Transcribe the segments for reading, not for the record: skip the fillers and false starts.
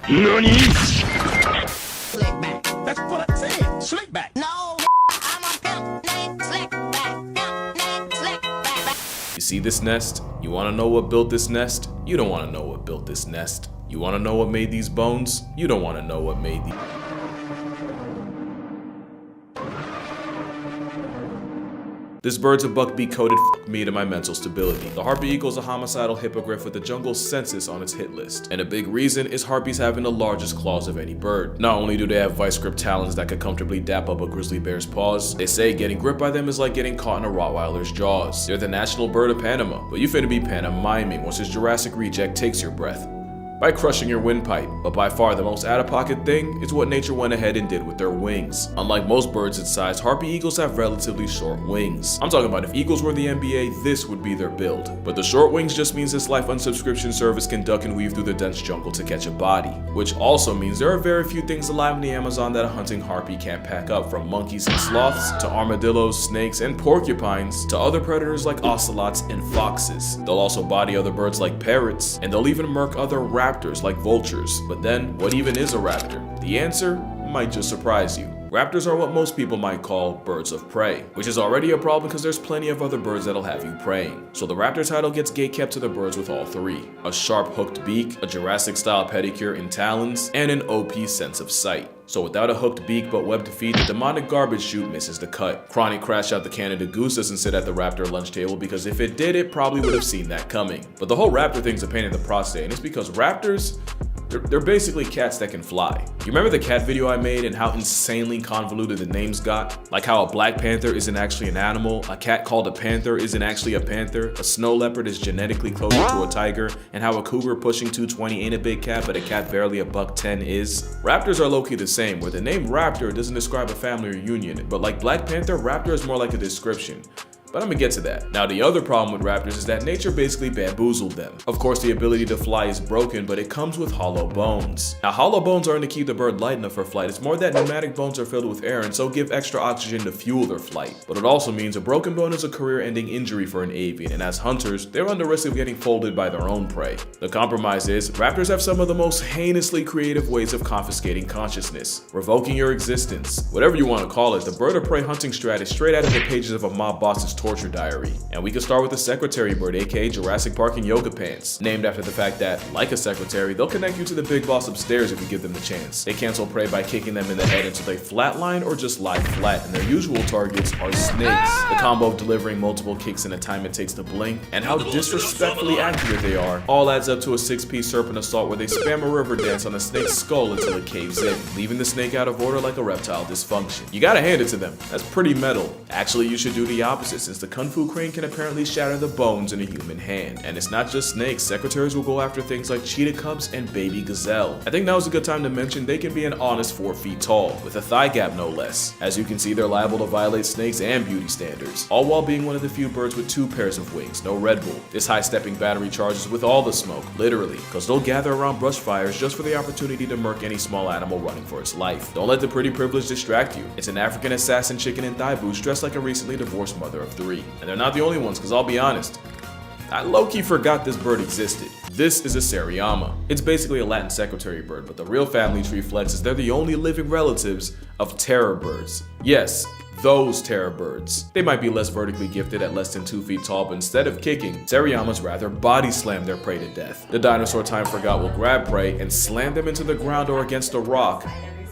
NANI?! Slick back. That's what I said! Slick back! No, I'm a pimp named Slick back. Pimp named Slick back. You see this nest? You want to know what built this nest? You don't want to know what built this nest. You want to know what made these bones? You don't want to know what made these. This bird's a buckbeak-coated me to my mental stability. The harpy eagle is a homicidal hippogriff with the jungle census on its hit list. And a big reason is harpies having the largest claws of any bird. Not only do they have vice grip talons that could comfortably dap up a grizzly bear's paws, they say getting gripped by them is like getting caught in a Rottweiler's jaws. They're the national bird of Panama, but you finna be pantomiming once this Jurassic reject takes your breath. By crushing your windpipe, but by far the most out-of-pocket thing is what nature went ahead and did with their wings. Unlike most birds its size, harpy eagles have relatively short wings. I'm talking about if eagles were the NBA, this would be their build. But the short wings just means this life unsubscription service can duck and weave through the dense jungle to catch a body. Which also means there are very few things alive in the Amazon that a hunting harpy can't pack up, from monkeys and sloths, to armadillos, snakes, and porcupines, to other predators like ocelots and foxes. They'll also body other birds like parrots, and they'll even murk other raptors like vultures. But then, what even is a raptor? The answer might just surprise you. Raptors are what most people might call birds of prey, which is already a problem because there's plenty of other birds that'll have you preying. So the raptor title gets gatekept to the birds with all three: a sharp hooked beak, a Jurassic-style pedicure and talons, and an OP sense of sight. So without a hooked beak but webbed feet, the demonic garbage chute misses the cut. Chronic Crash Out the Canada Goose doesn't sit at the raptor lunch table because if it did, it probably would have seen that coming. But the whole raptor thing's a pain in the prostate, and it's because raptors, they're basically cats that can fly. You remember the cat video I made and how insanely convoluted the names got? Like how a black panther isn't actually an animal, a cat called a panther isn't actually a panther, a snow leopard is genetically closer to a tiger, and how a cougar pushing 220 ain't a big cat but a cat barely a $110 is. Raptors are low-key the same, where the name raptor doesn't describe a family or union, but like Black Panther, raptor is more like a description. But I'm gonna get to that. Now, the other problem with raptors is that nature basically bamboozled them. Of course, the ability to fly is broken, but it comes with hollow bones. Now, hollow bones aren't to keep the bird light enough for flight. It's more that pneumatic bones are filled with air and so give extra oxygen to fuel their flight. But it also means a broken bone is a career-ending injury for an avian, and as hunters, they run the risk of getting folded by their own prey. The compromise is, raptors have some of the most heinously creative ways of confiscating consciousness, revoking your existence. Whatever you want to call it, the bird of prey hunting strat is straight out of the pages of a mob boss's torture diary. And we can start with the secretary bird, aka Jurassic Park in yoga pants, named after the fact that, like a secretary, they'll connect you to the big boss upstairs if you give them the chance. They cancel prey by kicking them in the head until they flatline or just lie flat, and their usual targets are snakes. The combo of delivering multiple kicks in the time it takes to blink, and how disrespectfully accurate they are, all adds up to a 6-piece serpent assault where they spam a river dance on a snake's skull until it caves in, leaving the snake out of order like a reptile dysfunction. You gotta hand it to them, that's pretty metal. Actually, you should do the opposite, since the Kung Fu crane can apparently shatter the bones in a human hand. And it's not just snakes, secretaries will go after things like cheetah cubs and baby gazelle. I think now is a good time to mention they can be an honest 4 feet tall, with a thigh gap no less. As you can see, they're liable to violate snakes and beauty standards, all while being one of the few birds with 2 pairs of wings, no Red Bull. This high-stepping battery charges with all the smoke, literally, because they'll gather around brush fires just for the opportunity to murk any small animal running for its life. Don't let the pretty privilege distract you. It's an African assassin chicken in thigh boots dressed like a recently divorced mother of 3. And they're not the only ones, because I'll be honest, I low-key forgot this bird existed. This is a Seriama. It's basically a Latin secretary bird, but the real family tree flexes they're the only living relatives of terror birds. Yes, those terror birds. They might be less vertically gifted at less than 2 feet tall, but instead of kicking, Seriamas rather body slam their prey to death. The dinosaur time forgot will grab prey and slam them into the ground or against a rock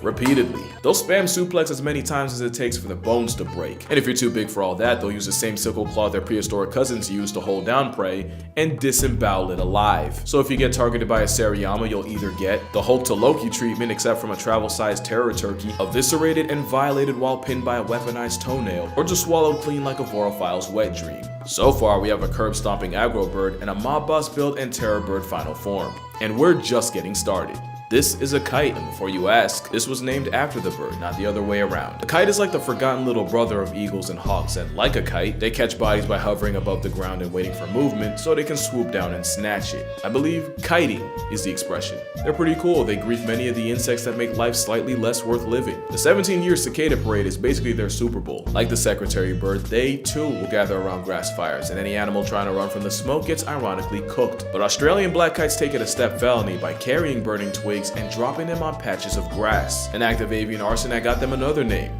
repeatedly. They'll spam suplex as many times as it takes for the bones to break. And if you're too big for all that, they'll use the same sickle claw their prehistoric cousins used to hold down prey and disembowel it alive. So if you get targeted by a Seriama, you'll either get the Hulk to Loki treatment, except from a travel-sized terror turkey, eviscerated and violated while pinned by a weaponized toenail, or just swallowed clean like a vorophile's wet dream. So far, we have a curb-stomping aggro bird and a mob boss build and terror bird final form. And we're just getting started. This is a kite, and before you ask, this was named after the bird, not the other way around. A kite is like the forgotten little brother of eagles and hawks, and like a kite, they catch bodies by hovering above the ground and waiting for movement so they can swoop down and snatch it. I believe kiting is the expression. They're pretty cool. They grief many of the insects that make life slightly less worth living. The 17-year cicada parade is basically their Super Bowl. Like the secretary bird, they too will gather around grass fires, and any animal trying to run from the smoke gets ironically cooked. But Australian black kites take it a step felony by carrying burning twigs flakes and dropping them on patches of grass. An act of avian arson that got them another name: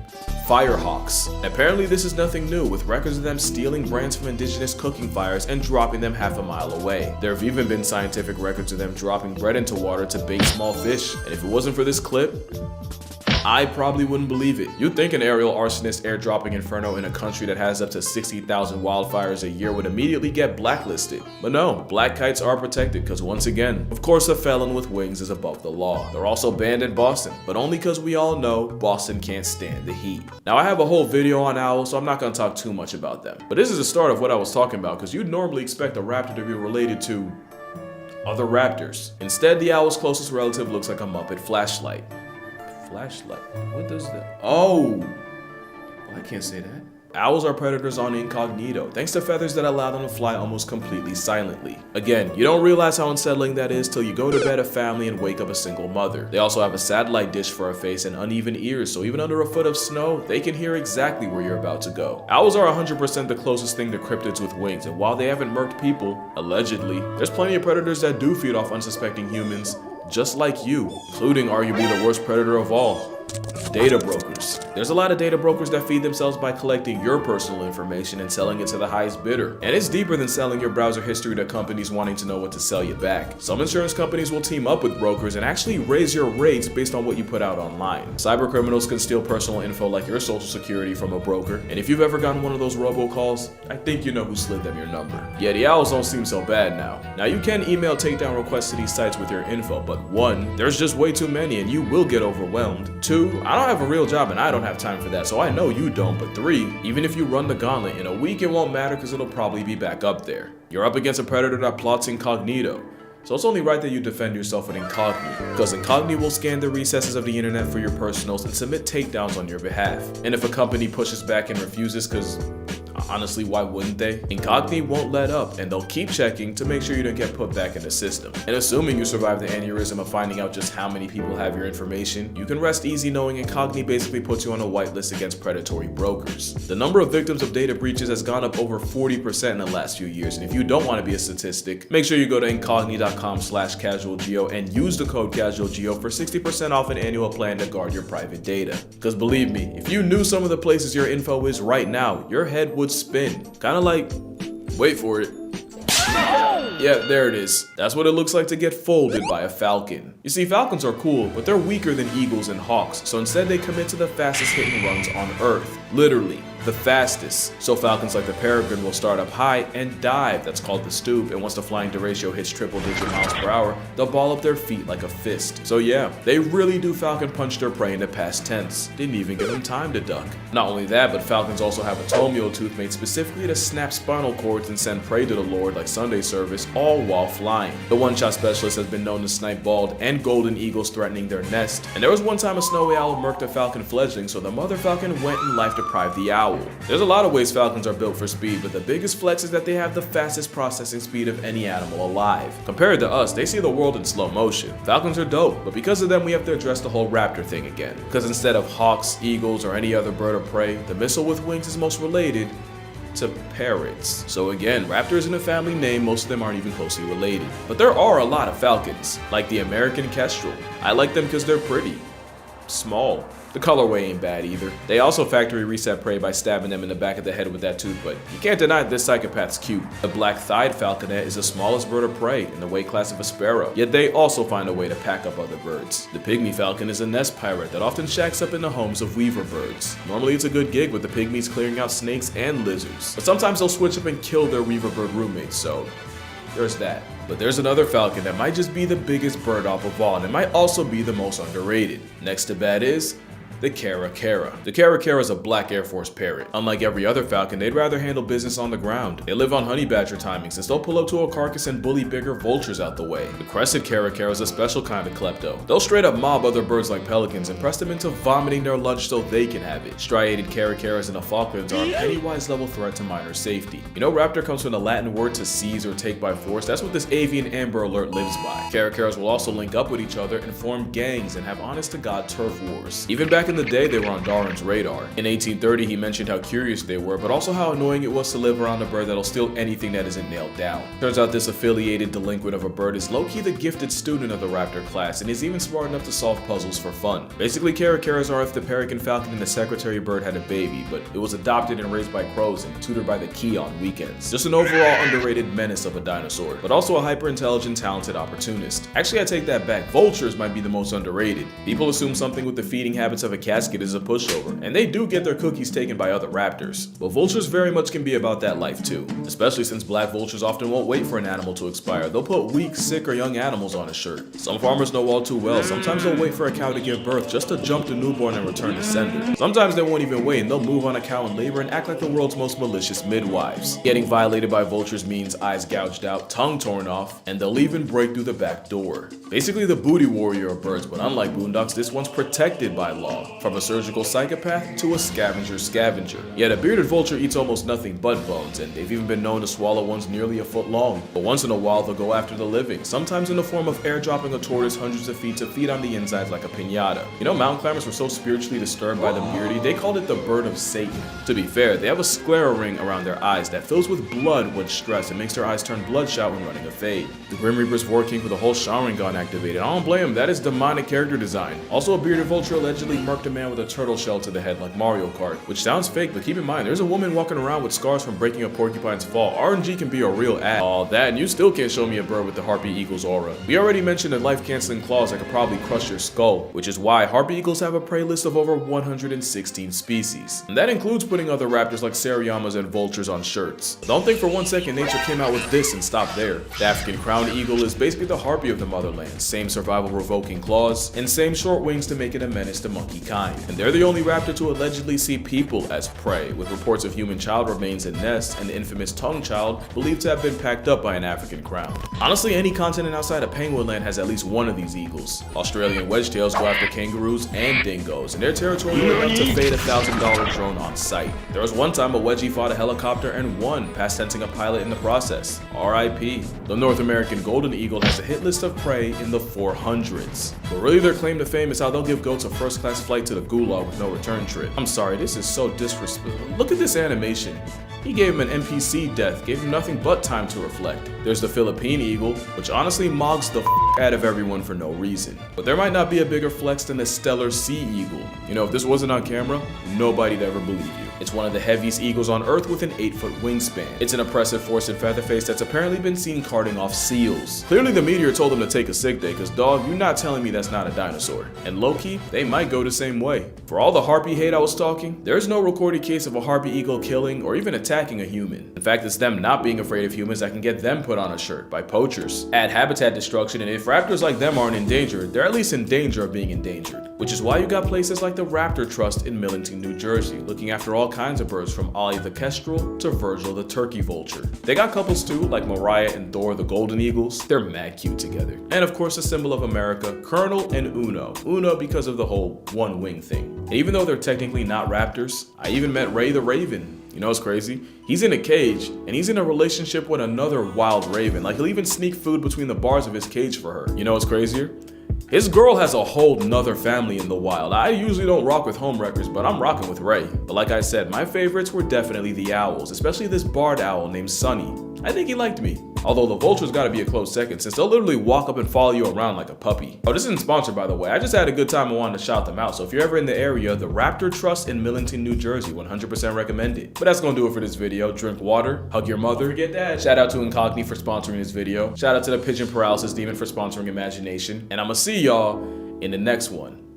firehawks. Apparently this is nothing new, with records of them stealing brands from indigenous cooking fires and dropping them half a mile away. There have even been scientific records of them dropping bread into water to bait small fish, and if it wasn't for this clip, I probably wouldn't believe it. You'd think an aerial arsonist airdropping inferno in a country that has up to 60,000 wildfires a year would immediately get blacklisted. But no, black kites are protected because, once again, of course a felon with wings is above the law. They're also banned in Boston, but only because we all know Boston can't stand the heat. Now I have a whole video on owls, so I'm not going to talk too much about them. But this is the start of what I was talking about, because you'd normally expect a raptor to be related to other raptors. Instead, the owl's closest relative looks like a Muppet flashlight. Flashlight. What does that? Oh! Well, I can't say that. Owls are predators on incognito, thanks to feathers that allow them to fly almost completely silently. Again, you don't realize how unsettling that is till you go to bed a family and wake up a single mother. They also have a satellite dish for a face and uneven ears, so even under a foot of snow, they can hear exactly where you're about to go. Owls are 100% the closest thing to cryptids with wings, and while they haven't murked people, allegedly, there's plenty of predators that do feed off unsuspecting humans, just like you, including arguably the worst predator of all: data brokers. There's a lot of data brokers that feed themselves by collecting your personal information and selling it to the highest bidder. And it's deeper than selling your browser history to companies wanting to know what to sell you back. Some insurance companies will team up with brokers and actually raise your rates based on what you put out online. Cyber criminals can steal personal info like your social security from a broker, and if you've ever gotten one of those robocalls, I think you know who slid them your number. Yeah, the owls don't seem so bad now. Now you can email takedown requests to these sites with your info, but 1, there's just way too many and you will get overwhelmed. 2, I don't have a real job and I don't have time for that, so I know you don't. But 3, even if you run the gauntlet, in a week it won't matter because it'll probably be back up there. You're up against a predator that plots incognito, so it's only right that you defend yourself with Incogni, because Incogni will scan the recesses of the internet for your personals and submit takedowns on your behalf. And if a company pushes back and refuses, because honestly, why wouldn't they? Incogni won't let up, and they'll keep checking to make sure you don't get put back in the system. And assuming you survive the aneurysm of finding out just how many people have your information, you can rest easy knowing Incogni basically puts you on a whitelist against predatory brokers. The number of victims of data breaches has gone up over 40% in the last few years, and if you don't want to be a statistic, make sure you go to incogni.com/casualgeo and use the code casualgeo for 60% off an annual plan to guard your private data. Because believe me, if you knew some of the places your info is right now, your head would spin. Kinda like, wait for it. Yeah, there it is. That's what it looks like to get folded by a falcon. You see, falcons are cool, but they're weaker than eagles and hawks, so instead they commit to the fastest hit and runs on Earth. Literally, the fastest. So falcons like the peregrine will start up high and dive, that's called the stoop, and once the flying derecho hits triple-digit miles per hour, they'll ball up their feet like a fist. So yeah, they really do falcon punch their prey in the past tense. Didn't even give them time to duck. Not only that, but falcons also have a toenail tooth made specifically to snap spinal cords and send prey to the Lord like Sunday service, all while flying. The one-shot specialist has been known to snipe bald and golden eagles threatening their nest, and there was one time a snowy owl murked a falcon fledgling, so the mother falcon went and life-deprived the owl. There's a lot of ways falcons are built for speed, but the biggest flex is that they have the fastest processing speed of any animal alive. Compared to us, they see the world in slow motion. Falcons are dope, but because of them we have to address the whole raptor thing again. Because instead of hawks, eagles, or any other bird of prey, the missile with wings is most related to parrots. So again, raptor isn't a family name, most of them aren't even closely related. But there are a lot of falcons, like the American kestrel. I like them because they're pretty. Small. The colorway ain't bad either. They also factory reset prey by stabbing them in the back of the head with that tooth, but you can't deny this psychopath's cute. The black-thighed falconet is the smallest bird of prey in the weight class of a sparrow, yet they also find a way to pack up other birds. The pygmy falcon is a nest pirate that often shacks up in the homes of weaver birds. Normally it's a good gig with the pygmies clearing out snakes and lizards, but sometimes they'll switch up and kill their weaver bird roommates, so there's that. But there's another falcon that might just be the biggest bird off of all, and it might also be the most underrated. Next to bad is the caracara. The caracara is a black Air Force parrot. Unlike every other falcon, they'd rather handle business on the ground. They live on honey badger timing, since they'll pull up to a carcass and bully bigger vultures out the way. The crested caracara is a special kind of klepto. They'll straight up mob other birds like pelicans and press them into vomiting their lunch so they can have it. Striated caracaras in the Falklands are a Pennywise level threat to minor safety. You know, raptor comes from the Latin word to seize or take by force. That's what this avian Amber Alert lives by. Caracaras will also link up with each other and form gangs and have honest to God turf wars. Even back in the day, they were on Darwin's radar. In 1830, he mentioned how curious they were, but also how annoying it was to live around a bird that'll steal anything that isn't nailed down. Turns out this affiliated delinquent of a bird is low-key the gifted student of the raptor class, and is even smart enough to solve puzzles for fun. Basically, caracaras are if the peregrine falcon and the secretary bird had a baby, but it was adopted and raised by crows and tutored by the key on weekends. Just an overall underrated menace of a dinosaur, but also a hyper-intelligent, talented opportunist. Actually, I take that back. Vultures might be the most underrated. People assume something with the feeding habits of a casket is a pushover, and they do get their cookies taken by other raptors. But vultures very much can be about that life too, especially since black vultures often won't wait for an animal to expire. They'll put weak, sick, or young animals on a shirt. Some farmers know all too well. Sometimes they'll wait for a cow to give birth just to jump the newborn and return to sender. Sometimes they won't even wait and they'll move on a cow in labor and act like the world's most malicious midwives. Getting violated by vultures means eyes gouged out, tongue torn off, and they'll even break through the back door. Basically the booty warrior of birds, but unlike boondocks, this one's protected by law. From a surgical psychopath to a scavenger. Yet a bearded vulture eats almost nothing but bones, and they've even been known to swallow ones nearly a foot long. But once in a while they'll go after the living, sometimes in the form of airdropping a tortoise hundreds of feet to feed on the insides like a piñata. You know, mountain climbers were so spiritually disturbed by the beardy, they called it the bird of Satan. To be fair, they have a sclera ring around their eyes that fills with blood when stressed and makes their eyes turn bloodshot when running a fade. The Grim Reaper's War King with a whole Sharingan activated. I don't blame him, that is demonic character design. Also, a bearded vulture allegedly murked a man with a turtle shell to the head like Mario Kart, which sounds fake, but keep in mind, there's a woman walking around with scars from breaking a porcupine's fall. RNG can be a real ass. All that, and you still can't show me a bird with the harpy eagle's aura. We already mentioned the life-canceling claws that could probably crush your skull, which is why harpy eagles have a prey list of over 116 species. And that includes putting other raptors like Seriamas and vultures on shirts. Don't think for one second nature came out with this and stopped there. The African crowned eagle is basically the harpy of the motherland. Same survival-revoking claws, and same short wings to make it a menace to monkey kind. And they're the only raptor to allegedly see people as prey, with reports of human child remains in nests and the infamous tongue child believed to have been packed up by an African crown. Honestly, any continent outside of Penguin Land has at least one of these eagles. Australian wedgetails go after kangaroos and dingoes, and their territory lit up to fade $1,000 drone on site. There was one time a wedgie fought a helicopter and won, past tensing a pilot in the process. RIP. The North American golden eagle has a hit list of prey in the 400s. But really their claim to fame is how they'll give goats a first-class flight to the gulag with no return trip. I'm sorry, this is so disrespectful. Look at this animation. He gave him an NPC death, gave him nothing but time to reflect. There's the Philippine eagle, which honestly mogs the out of everyone for no reason. But there might not be a bigger flex than the stellar sea eagle. You know, if this wasn't on camera, nobody'd ever believe you. It's one of the heaviest eagles on Earth with an 8-foot wingspan. It's an oppressive force in Featherface that's apparently been seen carting off seals. Clearly the meteor told them to take a sick day, cause dog, you're not telling me that's not a dinosaur. And low-key, they might go the same way. For all the harpy hate I was talking, there's no recorded case of a harpy eagle killing or even attacking a human. In fact, it's them not being afraid of humans that can get them put on a shirt by poachers. Add habitat destruction, and if raptors like them aren't endangered, they're at least in danger of being endangered. Which is why you got places like the Raptor Trust in Millington, New Jersey, looking after all kinds of birds from Ollie the kestrel to Virgil the turkey vulture. They got couples too, like Mariah and Thor the golden eagles. They're mad cute together. And of course, the symbol of America, Colonel and Uno. Uno because of the whole one wing thing. And even though they're technically not raptors, I even met Ray the Raven. You know what's crazy? He's in a cage, and he's in a relationship with another wild raven. Like, he'll even sneak food between the bars of his cage for her. You know what's crazier? His girl has a whole nother family in the wild. I usually don't rock with homewreckers, but I'm rocking with Ray. But like I said, my favorites were definitely the owls, especially this barred owl named Sunny. I think he liked me. Although the vultures gotta be a close second, since they'll literally walk up and follow you around like a puppy. Oh, this isn't sponsored, by the way. I just had a good time and wanted to shout them out. So if you're ever in the area, the Raptor Trust in Millington, New Jersey, 100% recommended. But that's gonna do it for this video. Drink water, hug your mother, forget that. Shout out to Incogni for sponsoring this video. Shout out to the Pigeon Paralysis Demon for sponsoring Imagination. And I'ma see y'all in the next one.